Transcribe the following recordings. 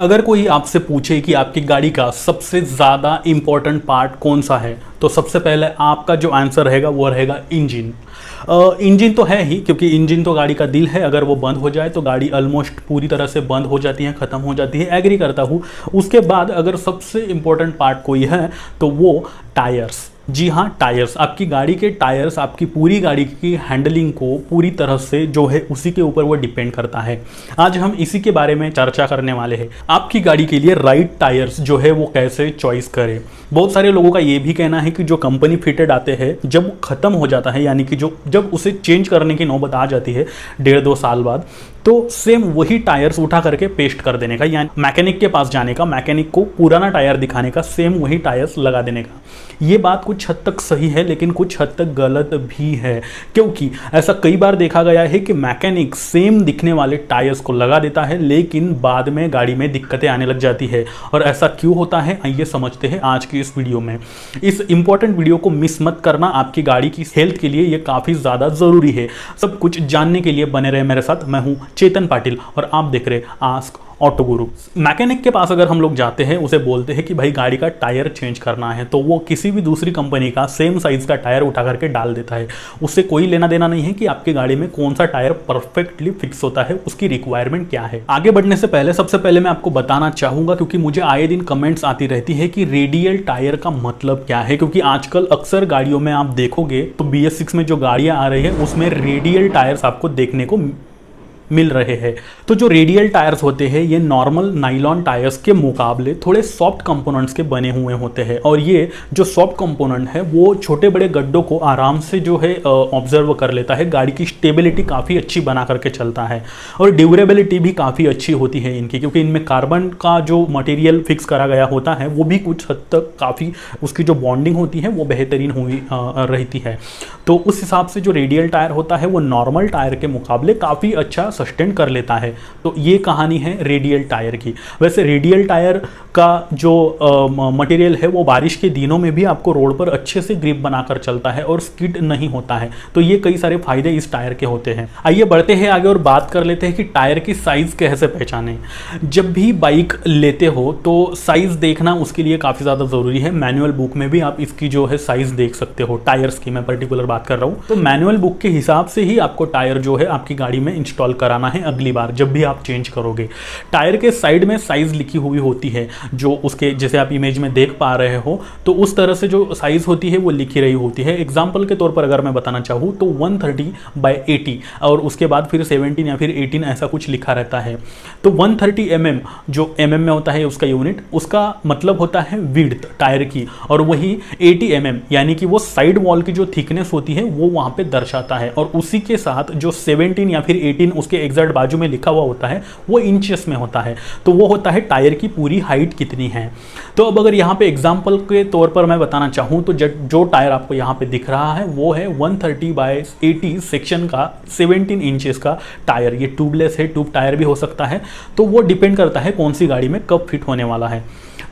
अगर कोई आपसे पूछे कि आपकी गाड़ी का सबसे ज़्यादा इम्पोर्टेंट पार्ट कौन सा है, तो सबसे पहले आपका जो आंसर रहेगा वो रहेगा इंजन। इंजन तो है ही, क्योंकि इंजन तो गाड़ी का दिल है। अगर वो बंद हो जाए तो गाड़ी ऑलमोस्ट पूरी तरह से बंद हो जाती है, ख़त्म हो जाती है, एग्री करता हूँ। उसके बाद अगर सबसे इम्पोर्टेंट पार्ट कोई है तो वो टायर्स। जी हाँ, टायर्स। आपकी गाड़ी के टायर्स आपकी पूरी गाड़ी की हैंडलिंग को पूरी तरह से जो है उसी के ऊपर वो डिपेंड करता है। आज हम इसी के बारे में चर्चा करने वाले हैं। आपकी गाड़ी के लिए राइट टायर्स जो है वो कैसे चॉइस करें। बहुत सारे लोगों का ये भी कहना है कि जो कंपनी फिटेड आते हैं जब ख़त्म हो जाता है, यानी कि जब उसे चेंज करने की नौबत आ जाती है 1.5-2 साल बाद, तो सेम वही टायर्स उठा करके पेस्ट कर देने का, यानी मैकेनिक के पास जाने का, मैकेनिक को पुराना टायर दिखाने का, सेम वही टायर्स लगा देने का। ये बात कुछ हद तक सही है, लेकिन कुछ हद तक गलत भी है, क्योंकि ऐसा कई बार देखा गया है कि मैकेनिक सेम दिखने वाले टायर्स को लगा देता है, लेकिन बाद में गाड़ी में दिक्कतें आने लग जाती है। और ऐसा क्यों होता है, आइए समझते हैं आज की इस वीडियो में। इस इंपॉर्टेंट वीडियो को मिस मत करना, आपकी गाड़ी की हेल्थ के लिए ये काफ़ी ज़्यादा ज़रूरी है। सब कुछ जानने के लिए बने रहे मेरे साथ। मैं हूँ चेतन पाटिल और आप देख रहे आस्क ऑटो गुरु। मैकेनिक के पास अगर हम लोग जाते हैं, उसे बोलते हैं कि भाई गाड़ी का टायर चेंज करना है, तो वो किसी भी दूसरी कंपनी का सेम साइज का टायर उठा करके डाल देता है। उससे कोई लेना देना नहीं है कि आपकी गाड़ी में कौन सा टायर परफेक्टली फिक्स होता है, उसकी रिक्वायरमेंट क्या है। आगे बढ़ने से पहले सबसे पहले मैं आपको बताना चाहूंगा, क्योंकि मुझे आए दिन कमेंट्स आती रहती है कि रेडियल टायर का मतलब क्या है। क्योंकि आजकल अक्सर गाड़ियों में आप देखोगे तो BS6 में जो गाड़ियां आ रही है उसमें रेडियल टायर्स आपको देखने को मिल रहे हैं। तो जो रेडियल टायर्स होते हैं ये नॉर्मल नाइलॉन टायर्स के मुकाबले थोड़े सॉफ्ट कंपोनेंट्स के बने हुए होते हैं, और ये जो सॉफ्ट कंपोनेंट है वो छोटे बड़े गड्ढों को आराम से जो है ऑब्जर्व कर लेता है। गाड़ी की स्टेबिलिटी काफ़ी अच्छी बना करके चलता है, और ड्यूरेबिलिटी भी काफ़ी अच्छी होती है इनकी, क्योंकि इनमें कार्बन का जो मटेरियल फिक्स करा गया होता है वो भी कुछ हद तक काफ़ी, उसकी जो बॉन्डिंग होती है वो बेहतरीन हुई रहती है। तो उस हिसाब से जो रेडियल टायर होता है वो नॉर्मल टायर के मुकाबले काफ़ी अच्छा सस्टेन कर लेता है। तो ये कहानी है रेडियल टायर की। वैसे रेडियल टायर का जो मटेरियल है वो बारिश के दिनों में भी आपको रोड पर अच्छे से ग्रिप बनाकर चलता है और स्किड नहीं होता है। तो ये कई सारे फायदे इस टायर के होते हैं। आइए बढ़ते हैं आगे और बात कर लेते हैं कि टायर की साइज कैसे पहचानें। जब भी बाइक लेते हो तो साइज देखना उसके लिए काफ़ी ज़्यादा ज़रूरी है। मैनुअल बुक में भी आप इसकी जो है साइज देख सकते हो, टायर्स की मैं पर्टिकुलर बात कर रहा हूँ। तो मैनुअल बुक के हिसाब से ही आपको टायर जो है आपकी गाड़ी में इंस्टॉल कराना है अगली बार जब भी आप चेंज करोगे। टायर के साइड में साइज लिखी हुई होती है, जो उसके जैसे आप इमेज में देख पा रहे हो, तो उस तरह से जो साइज होती है वो लिखी रही होती है। एग्जांपल के तौर पर अगर मैं बताना चाहूँ तो 130/80 और उसके बाद फिर 17 या फिर 18 ऐसा कुछ लिखा रहता है। तो 130 mm जो mm में होता है उसका यूनिट, उसका मतलब होता है विड्थ टायर की, और वही 80 mm यानी कि वो साइड वॉल की जो थिकनेस होती है वो वहाँ पे दर्शाता है। और उसी के साथ जो 17 या फिर 18 उसके एग्जैक्ट बाजू में लिखा हुआ होता है वो इंचेस में होता है। तो वो होता है टायर की पूरी हाइट कितनी है। तो अब अगर यहाँ पे एग्जांपल के तौर पर मैं बताना चाहूँ तो जो टायर आपको यहाँ पे दिख रहा है वो है 130/80 सेक्शन का 17 इंचेस का टायर। ये ट्यूबलेस है, ट्यूब टायर भी हो सकता है। तो वो डिपेंड करता है कौन सी गाड़ी में कब फिट होने वाला है।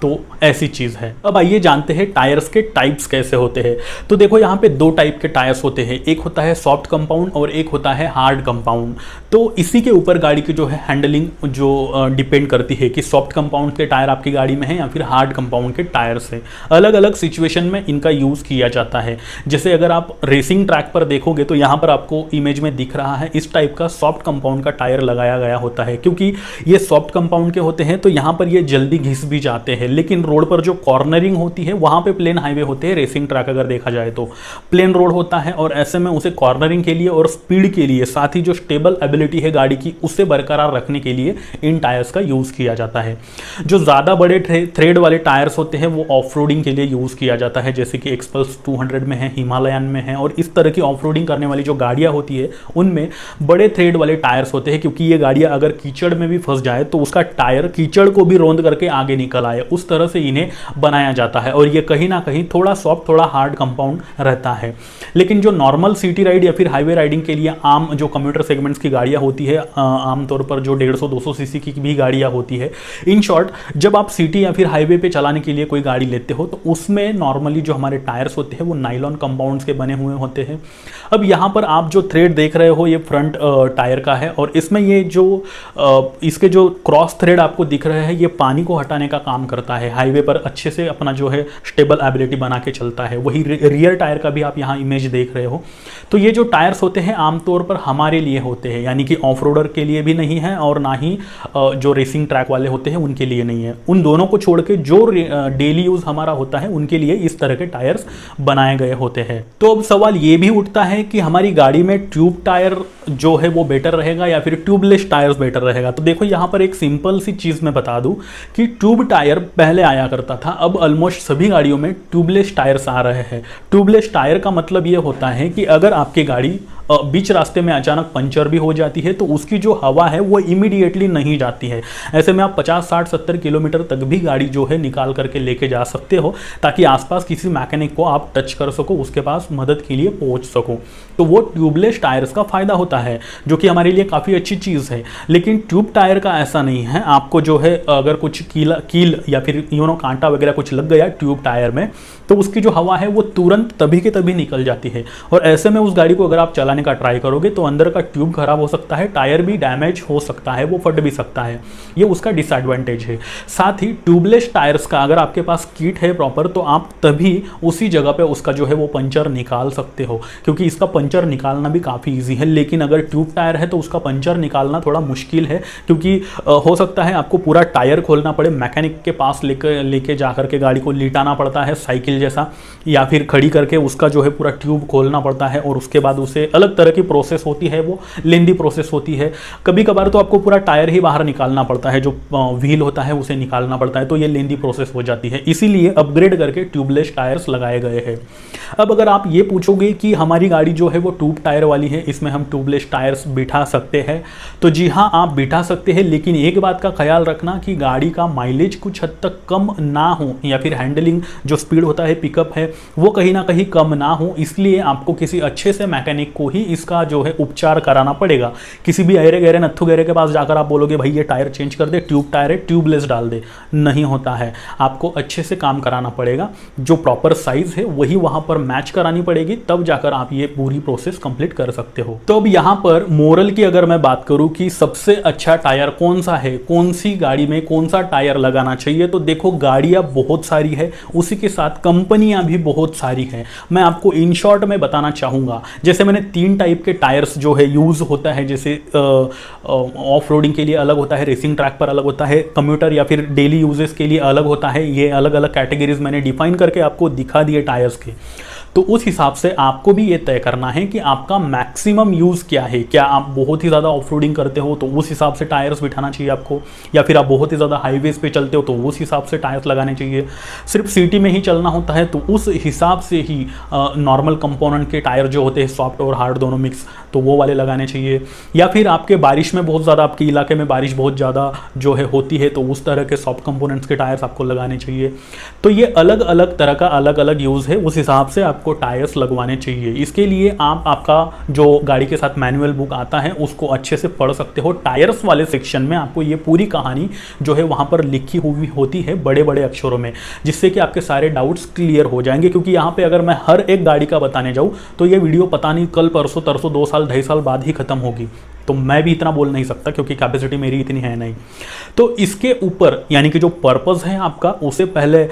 तो ऐसी चीज़ है। अब आइए जानते हैं टायर्स के टाइप्स कैसे होते हैं। तो देखो यहाँ पे 2 टाइप के टायर्स होते हैं, एक होता है सॉफ्ट कंपाउंड और एक होता है हार्ड कंपाउंड। तो इसी के ऊपर गाड़ी की जो है हैंडलिंग जो डिपेंड करती है कि सॉफ्ट कंपाउंड के टायर आपकी गाड़ी में है या फिर हार्ड कंपाउंड के टायर्स है। अलग अलग सिचुएशन में इनका यूज़ किया जाता है। जैसे अगर आप रेसिंग ट्रैक पर देखोगे तो यहाँ पर आपको इमेज में दिख रहा है इस टाइप का सॉफ्ट कंपाउंड का टायर लगाया गया होता है। क्योंकि ये सॉफ्ट कंपाउंड के होते हैं तो यहाँ पर ये जल्दी घिस भी जाते हैं, लेकिन रोड पर जो कॉर्नरिंग होती है वहां पे प्लेन हाईवे होते हैं। रेसिंग ट्रैक अगर देखा जाए तो प्लेन रोड होता है, और ऐसे में उसे कॉर्नरिंग के लिए और स्पीड के लिए, साथ ही जो स्टेबल एबिलिटी है गाड़ी की उसे बरकरार रखने के लिए इन टायर्स का यूज किया जाता है। जो ज्यादा बड़े थ्रेड वाले टायर्स होते हैं वो ऑफ रोडिंग के लिए यूज किया जाता है, जैसे कि एक्सपल्स 200 में है, हिमालयन में है, और इस तरह की ऑफ रोडिंग करने वाली जो गाड़ियां होती है उनमें बड़े थ्रेड वाले टायर्स होते हैं। क्योंकि ये गाड़ियां अगर कीचड़ में भी फंस जाए तो उसका टायर कीचड़ को भी रौंद करके आगे निकल आए, उस उस तरह से इन्हें बनाया जाता है और ये कहीं ना कहीं थोड़ा सॉफ्ट थोड़ा हार्ड कंपाउंड रहता है। लेकिन जो नॉर्मल सिटी राइड या फिर हाईवे राइडिंग के लिए आम जो कम्यूटर सेगमेंट्स की गाड़ियाँ होती है, आमतौर पर जो 150-200 सीसी की भी गाड़ियाँ होती है, इन शॉर्ट जब आप सिटी या फिर हाईवे पे चलाने के लिए कोई गाड़ी लेते हो तो उसमें नॉर्मली जो हमारे टायर्स होते हैं वो नाइलॉन कंपाउंड्स के बने हुए होते हैं। अब यहाँ पर आप जो थ्रेड देख रहे हो ये फ्रंट टायर का है और इसमें ये जो इसके जो क्रॉस थ्रेड आपको दिख रहे हैं ये पानी को हटाने का काम करता है, हाईवे पर अच्छे से अपना जो है स्टेबल एबिलिटी बना के चलता है। वही रियर टायर का भी आप यहाँ इमेज देख रहे हो। तो ये जो टायर्स होते हैं आमतौर पर हमारे लिए होते हैं, यानी कि ऑफ रोडर के लिए भी नहीं है और ना ही जो रेसिंग ट्रैक वाले होते हैं उनके लिए नहीं है। उन दोनों को छोड़ के जो डेली यूज हमारा होता है उनके लिए इस तरह के टायर्स बनाए गए होते हैं। तो अब सवाल ये भी उठता है कि हमारी गाड़ी में ट्यूब टायर जो है वो बेटर रहेगा या फिर ट्यूबलेस टायर्स बेटर रहेगा। तो देखो यहाँ पर एक सिंपल सी चीज मैं बता दूं कि ट्यूब टायर पहले आया करता था, अब ऑलमोस्ट सभी गाड़ियों में ट्यूबलेस टायर्स आ रहे हैं। ट्यूबलेस टायर का मतलब ये होता है कि अगर आपकी गाड़ी बीच रास्ते में अचानक पंचर भी हो जाती है तो उसकी जो हवा है वो इमीडिएटली नहीं जाती है। ऐसे में आप 50, 60, 70 किलोमीटर तक भी गाड़ी जो है निकाल करके लेके जा सकते हो ताकि आसपास किसी मैकेनिक को आप टच कर सको, उसके पास मदद के लिए पहुंच सको। तो वो ट्यूबलेस टायर्स का फायदा होता है जो कि हमारे लिए काफ़ी अच्छी चीज़ है। लेकिन ट्यूब टायर का ऐसा नहीं है, आपको जो है अगर कुछ कील या फिर कांटा वगैरह कुछ लग गया ट्यूब टायर में तो उसकी जो हवा है वो तुरंत तभी के तभी निकल जाती है और ऐसे में उस गाड़ी को अगर आप चलाने का ट्राई करोगे तो अंदर का ट्यूब खराब हो सकता है, टायर भी डैमेज हो सकता है, वो फट भी सकता है। ये उसका डिसएडवांटेज है। साथ ही ट्यूबलेस टायर्स का अगर आपके पास किट है प्रॉपर तो आप तभी उसी जगह पे उसका जो है वो पंचर निकाल सकते हो, क्योंकि इसका पंचर निकालना भी काफ़ी ईजी है। लेकिन अगर ट्यूब टायर है तो उसका पंचर निकालना थोड़ा मुश्किल है, क्योंकि हो सकता है आपको पूरा टायर खोलना पड़े, मैकेनिक के पास लेके जा करके गाड़ी को लिटाना पड़ता है साइकिल जैसा, या फिर खड़ी करके उसका जो है पूरा ट्यूब खोलना पड़ता है और उसके बाद उसे अलग तरह की प्रोसेस होती है, वो लेंदी प्रोसेस होती है। कभी कभार तो आपको पूरा टायर ही बाहर निकालना पड़ता है, जो व्हील होता है उसे निकालना पड़ता है, तो ये लेंदी प्रोसेस हो जाती है। इसीलिए अपग्रेड करके ट्यूबलेस टायर्स लगाए गए हैं। अब अगर आप ये पूछोगे कि हमारी गाड़ी जो है वो ट्यूब टायर वाली है, इसमें हम ट्यूबलेस टायर्स बिठा सकते हैं, तो जी हाँ आप बिठा सकते हैं। लेकिन एक बात का ख्याल रखना कि गाड़ी का माइलेज कुछ हद तक कम ना हो या फिर हैंडलिंग जो स्पीड होता है, पिकअप है, वो कहीं ना कहीं कम ना हो। इसलिए आपको किसी अच्छे से मैकेनिक को ही इसका जो है उपचार कराना पड़ेगा। किसी भी अरे गहरे नत्थु गहरे के पास जाकर आप बोलोगे भाई ये टायर चेंज कर दे, ट्यूब टायर है ट्यूबलेस डाल दे, नहीं होता है। आपको अच्छे से काम कराना पड़ेगा, जो प्रॉपर साइज है वही वहां पर मैच करानी पड़ेगी, तब जाकर आप ये पूरी प्रोसेस कंप्लीट कर सकते हो। तो अब यहाँ पर मोरल की अगर मैं बात करूं कि सबसे अच्छा टायर कौन सा है, कौन सी गाड़ी में कौन सा टायर लगाना चाहिए, तो देखो गाड़ियां बहुत सारी है, उसी के साथ कंपनियां भी बहुत सारी है। मैं आपको इन शॉर्ट में बताना चाहूंगा, जैसे मैंने 3 टाइप के टायर्स जो है यूज होता है, जैसे ऑफ रोडिंग के लिए अलग होता है, रेसिंग ट्रैक पर अलग होता है, कम्यूटर या फिर डेली यूजेस के लिए अलग होता है। ये अलग अलग कैटेगरीज मैंने डिफाइन करके आपको दिखा दिए टायर्स के। तो उस हिसाब से आपको भी ये तय करना है कि आपका मैक्सिमम यूज़ क्या है। क्या आप बहुत ही ज़्यादा ऑफ रोडिंग करते हो तो उस हिसाब से टायर्स बिठाना चाहिए आपको, या फिर आप बहुत ही ज़्यादा हाईवेज पे चलते हो तो उस हिसाब से टायर्स लगाने चाहिए। सिर्फ सिटी में ही चलना होता है तो उस हिसाब से ही नॉर्मल कंपोनेंट के टायर जो होते हैं, सॉफ्ट और हार्ड दोनों मिक्स, तो वो वाले लगाने चाहिए। या फिर आपके बारिश में बहुत ज़्यादा, आपके इलाके में बारिश बहुत ज़्यादा जो है होती है तो उस तरह के सॉफ्ट कंपोनेंट्स के टायर्स आपको लगाने चाहिए। तो ये अलग अलग तरह का अलग अलग यूज़ है, उस हिसाब से आपको टायर्स लगवाने चाहिए। इसके लिए आप आपका जो गाड़ी के साथ मैनुअल बुक आता है उसको अच्छे से पढ़ सकते हो। टायर्स वाले सेक्शन में आपको ये पूरी कहानी जो है वहाँ पर लिखी हुई होती है बड़े बड़े अक्षरों में, जिससे कि आपके सारे डाउट्स क्लियर हो जाएंगे। क्योंकि यहाँ पे अगर मैं हर एक गाड़ी का बताने जाऊँ तो ये वीडियो पता नहीं कल परसों तरसों 2 साल 2.5 साल बाद ही खत्म होगी, तो मैं भी इतना बोल नहीं सकता क्योंकि कैपेसिटी मेरी इतनी है नहीं। तो इसके ऊपर यानी कि जो पर्पस है आपका उसे पहले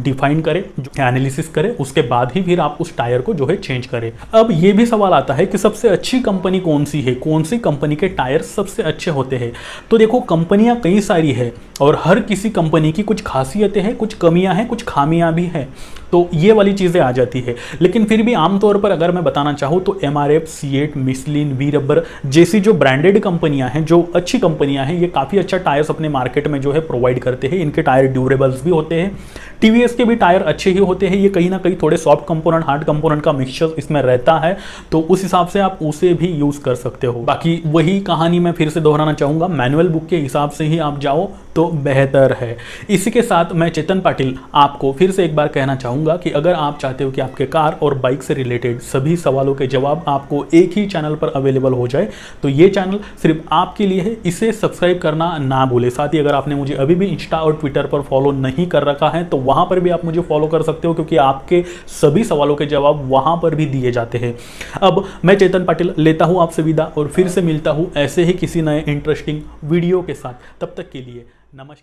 डिफाइन करें, एनालिसिस करें, उसके बाद ही फिर आप उस टायर को जो है चेंज करें। अब ये भी सवाल आता है कि सबसे अच्छी कंपनी कौन सी है, कौन सी कंपनी के टायर सबसे अच्छे होते हैं। तो देखो कंपनियां कई सारी है और हर किसी कंपनी की कुछ खासियतें हैं, कुछ कमियां हैं, कुछ खामियां भी हैं, तो ये वाली चीज़ें आ जाती है। लेकिन फिर भी आमतौर पर अगर मैं बताना चाहूँ तो MRF, CEAT, Michelin, Vee rubber जैसी ऐसी जो ब्रांडेड कंपनियां हैं, जो अच्छी कंपनियां हैं, ये काफ़ी अच्छा टायर्स अपने मार्केट में जो है प्रोवाइड करते हैं। इनके टायर ड्यूरेबल्स भी होते हैं। टीवीएस के भी टायर अच्छे ही होते हैं। ये कहीं ना कहीं थोड़े सॉफ्ट कंपोनेंट, हार्ड कंपोनेंट का मिक्सचर इसमें रहता है, तो उस हिसाब से आप उसे भी यूज़ कर सकते हो। बाकी वही कहानी मैं फिर से दोहराना चाहूँगा, मैनुअल बुक के हिसाब से ही आप जाओ तो बेहतर है। इसी के साथ मैं चेतन पाटिल आपको फिर से एक बार कहना चाहूँगा कि अगर आप चाहते हो कि आपके कार और बाइक से रिलेटेड सभी सवालों के जवाब आपको एक ही चैनल पर अवेलेबल हो जाए, तो ये चैनल सिर्फ आपके लिए है। इसे सब्सक्राइब करना ना भूले। साथ ही अगर आपने मुझे अभी भी इंस्टा और ट्विटर पर फॉलो नहीं कर रखा है तो वहाँ पर भी आप मुझे फॉलो कर सकते हो, क्योंकि आपके सभी सवालों के जवाब वहाँ पर भी दिए जाते हैं। अब मैं चेतन पाटिल लेता हूँ आपसे विदा और फिर से मिलता हूँ ऐसे ही किसी नए इंटरेस्टिंग वीडियो के साथ। तब तक के लिए नमस्कार।